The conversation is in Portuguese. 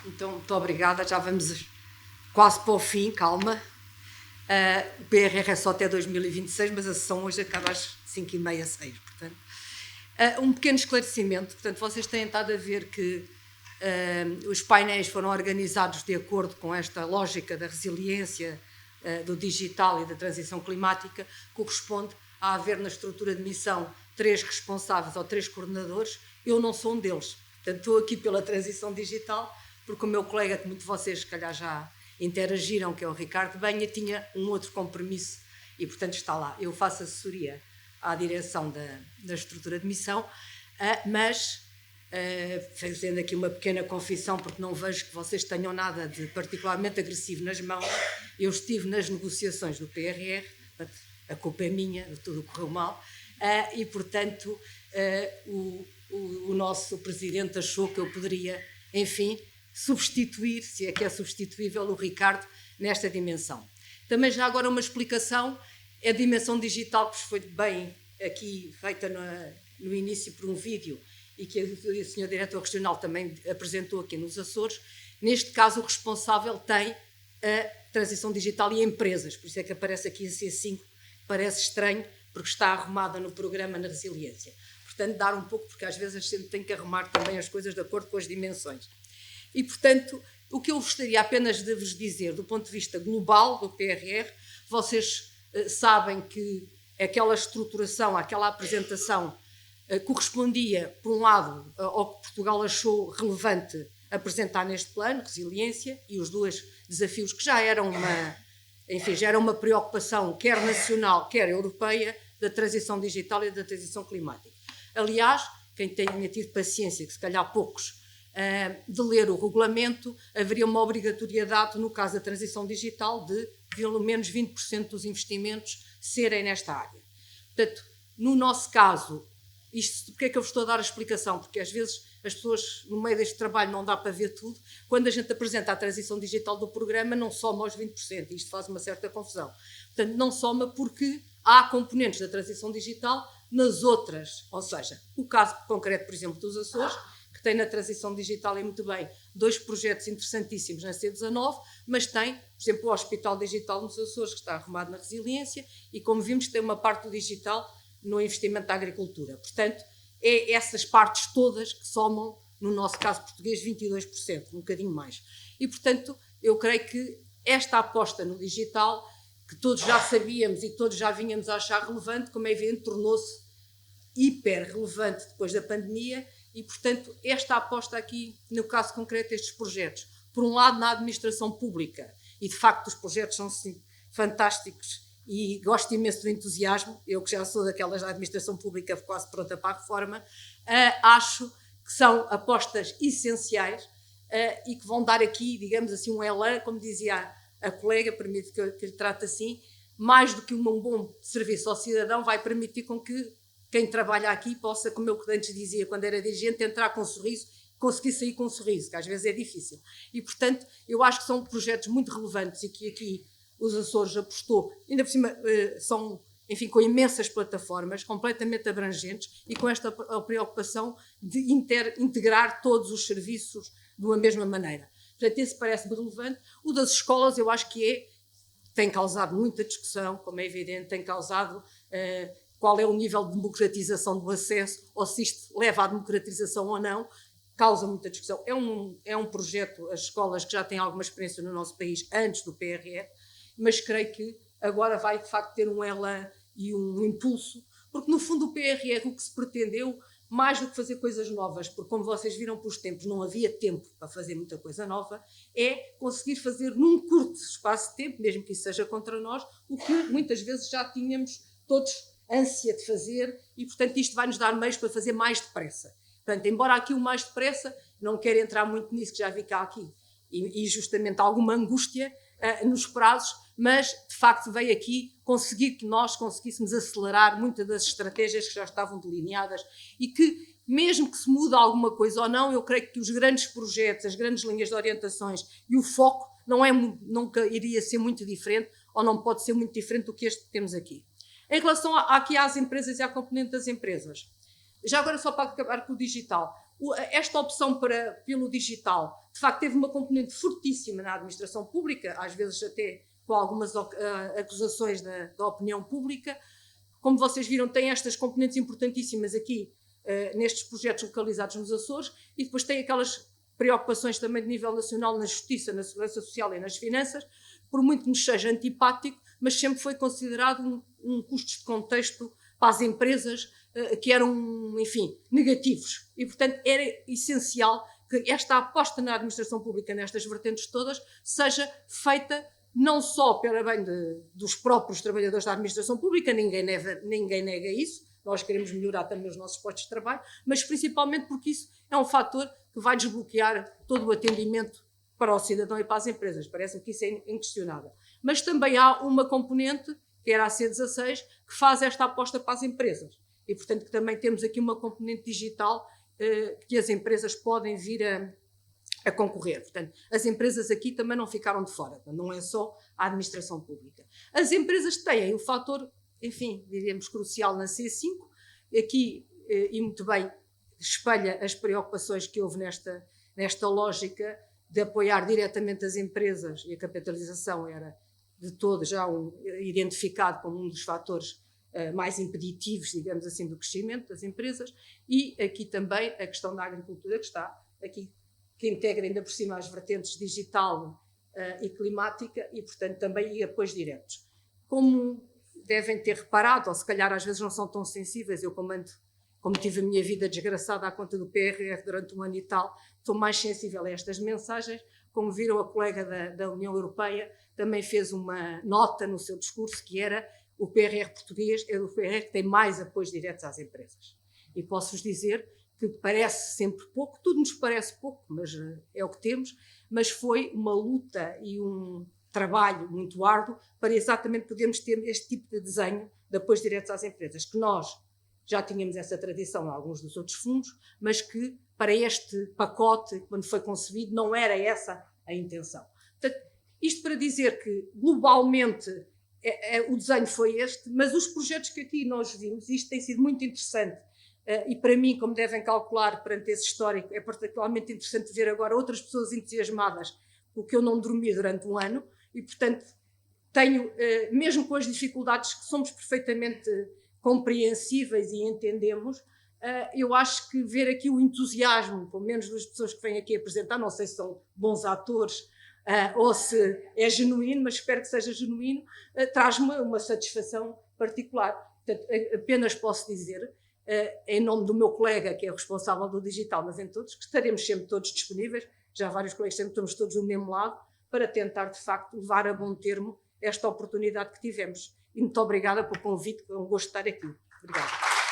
Então, muito obrigada. Já vamos quase para o fim, calma. O PRR é só até 2026, mas a sessão hoje acaba às 5h30, 6. Portanto, um pequeno esclarecimento. Portanto, vocês têm estado a ver que os painéis foram organizados de acordo com esta lógica da resiliência, do digital e da transição climática. Corresponde a haver na estrutura de missão 3 responsáveis ou 3 coordenadores. Eu não sou um deles. Portanto, estou aqui pela transição digital, porque o meu colega, que muitos de vocês, se calhar, já interagiram, que é o Ricardo Benha, tinha um outro compromisso e, portanto, está lá. Eu faço assessoria à direção da estrutura de missão, mas, fazendo aqui uma pequena confissão, porque não vejo que vocês tenham nada de particularmente agressivo nas mãos, eu estive nas negociações do PRR, a culpa é minha, tudo correu mal, e, portanto, o nosso presidente achou que eu poderia, enfim, substituir, se é que é substituível, o Ricardo nesta dimensão. Também já agora uma explicação, a dimensão digital que foi bem aqui feita no início por um vídeo e que o Sr. Diretor Regional também apresentou aqui nos Açores. Neste caso, o responsável tem a transição digital e empresas, por isso é que aparece aqui a C5, parece estranho, porque está arrumada no programa na resiliência. Portanto, dar um pouco, porque às vezes a gente tem que arrumar também as coisas de acordo com as dimensões. E, portanto, o que eu gostaria apenas de vos dizer, do ponto de vista global do PRR, vocês sabem que aquela estruturação, aquela apresentação correspondia, por um lado, ao que Portugal achou relevante apresentar neste plano, resiliência, e os 2 desafios que já eram uma preocupação, quer nacional, quer europeia, da transição digital e da transição climática. Aliás, quem tenha tido paciência, que se calhar poucos, de ler o regulamento, haveria uma obrigatoriedade, no caso da transição digital, de pelo menos 20% dos investimentos serem nesta área. Portanto, no nosso caso, porque é que eu vos estou a dar a explicação? Porque às vezes as pessoas, no meio deste trabalho, não dá para ver tudo. Quando a gente apresenta a transição digital do programa, não soma aos 20%. Isto faz uma certa confusão. Portanto, não soma porque há componentes da transição digital nas outras. Ou seja, o caso concreto, por exemplo, dos Açores, que tem na transição digital, e muito bem, 2 projetos interessantíssimos na C19, mas tem, por exemplo, o Hospital Digital nos Açores, que está arrumado na resiliência, e como vimos, tem uma parte do digital no investimento da agricultura. Portanto, é essas partes todas que somam, no nosso caso português, 22%, um bocadinho mais. E, portanto, eu creio que esta aposta no digital, que todos já sabíamos e todos já vínhamos a achar relevante, como é evidente, tornou-se hiper relevante depois da pandemia. E, portanto, esta aposta aqui, no caso concreto destes projetos, por um lado na administração pública, e de facto os projetos são sim, fantásticos e gosto imenso do entusiasmo, eu que já sou daquelas da administração pública quase pronta para a reforma, acho que são apostas essenciais e que vão dar aqui, digamos assim, um elan, como dizia a colega, permite que lhe trate assim, mais do que um bom serviço ao cidadão, vai permitir com que quem trabalha aqui possa, como eu antes dizia quando era dirigente, entrar com um sorriso, conseguir sair com um sorriso, que às vezes é difícil. E, portanto, eu acho que são projetos muito relevantes e que aqui os Açores apostou, ainda por cima são, enfim, com imensas plataformas, completamente abrangentes e com esta preocupação de integrar todos os serviços de uma mesma maneira. Portanto, esse parece-me relevante. O das escolas, eu acho que tem causado muita discussão, como é evidente, tem causado qual é o nível de democratização do acesso, ou se isto leva à democratização ou não, causa muita discussão. É um projeto, as escolas que já têm alguma experiência no nosso país antes do PRR, mas creio que agora vai, de facto, ter um elan e um impulso, porque, no fundo, o PRR, o que se pretendeu, mais do que fazer coisas novas, porque, como vocês viram pelos tempos, não havia tempo para fazer muita coisa nova, é conseguir fazer num curto espaço de tempo, mesmo que isso seja contra nós, o que muitas vezes já tínhamos todos ânsia de fazer e, portanto, isto vai nos dar meios para fazer mais depressa. Portanto, embora aqui o mais depressa, não quero entrar muito nisso, que já vi cá aqui, e justamente alguma angústia nos prazos, mas, de facto, veio aqui conseguir que nós conseguíssemos acelerar muitas das estratégias que já estavam delineadas e que, mesmo que se mude alguma coisa ou não, eu creio que os grandes projetos, as grandes linhas de orientações e o foco nunca iria ser muito diferente ou não pode ser muito diferente do que este que temos aqui. Em relação aqui às empresas e à componente das empresas, já agora só para acabar com o digital, esta opção pelo digital, de facto, teve uma componente fortíssima na administração pública, às vezes até com algumas acusações da opinião pública. Como vocês viram, tem estas componentes importantíssimas aqui, nestes projetos localizados nos Açores, e depois tem aquelas preocupações também de nível nacional na justiça, na segurança social e nas finanças, por muito que nos seja antipático, mas sempre foi considerado um custo de contexto para as empresas que eram, enfim, negativos. E, portanto, era essencial que esta aposta na administração pública, nestas vertentes todas, seja feita não só pelo bem dos próprios trabalhadores da administração pública, ninguém nega isso, nós queremos melhorar também os nossos postos de trabalho, mas principalmente porque isso é um fator que vai desbloquear todo o atendimento para o cidadão e para as empresas. Parece-me que isso é inquestionável. Mas também há uma componente, que era a C16, que faz esta aposta para as empresas. E, portanto, que também temos aqui uma componente digital que as empresas podem vir a concorrer. Portanto, as empresas aqui também não ficaram de fora, não é só a administração pública. As empresas têm o fator, enfim, diríamos crucial na C5, aqui, e muito bem, espelha as preocupações que houve nesta lógica de apoiar diretamente as empresas, e a capitalização era de todo já identificado como um dos fatores mais impeditivos, digamos assim, do crescimento das empresas, e aqui também a questão da agricultura, que está aqui, que integra ainda por cima as vertentes digital e climática, e portanto também apoios diretos. Como devem ter reparado, ou se calhar às vezes não são tão sensíveis, eu como tive a minha vida desgraçada à conta do PRR durante um ano e tal, estou mais sensível a estas mensagens. Como viram, a colega da União Europeia também fez uma nota no seu discurso que era o PRR português é o PRR que tem mais apoios diretos às empresas. E posso-vos dizer que parece sempre pouco, tudo nos parece pouco, mas é o que temos, mas foi uma luta e um trabalho muito árduo para exatamente podermos ter este tipo de desenho de apoios diretos às empresas, que nós já tínhamos essa tradição em alguns dos outros fundos, mas que para este pacote, quando foi concebido, não era essa a intenção. Portanto, isto para dizer que, globalmente, o desenho foi este, mas os projetos que aqui nós vimos, isto tem sido muito interessante, e para mim, como devem calcular perante esse histórico, é particularmente interessante ver agora outras pessoas entusiasmadas, porque eu não dormi durante um ano, e, portanto, tenho, mesmo com as dificuldades que somos perfeitamente compreensíveis e entendemos, eu acho que ver aqui o entusiasmo, pelo menos das pessoas que vêm aqui apresentar, não sei se são bons atores ou se é genuíno, mas espero que seja genuíno, traz-me uma satisfação particular. Portanto, apenas posso dizer, em nome do meu colega, que é o responsável do digital, mas em todos, que estaremos sempre todos disponíveis, já vários colegas sempre estamos todos do mesmo lado, para tentar, de facto, levar a bom termo esta oportunidade que tivemos. E muito obrigada pelo convite, foi um gosto estar aqui. Obrigada.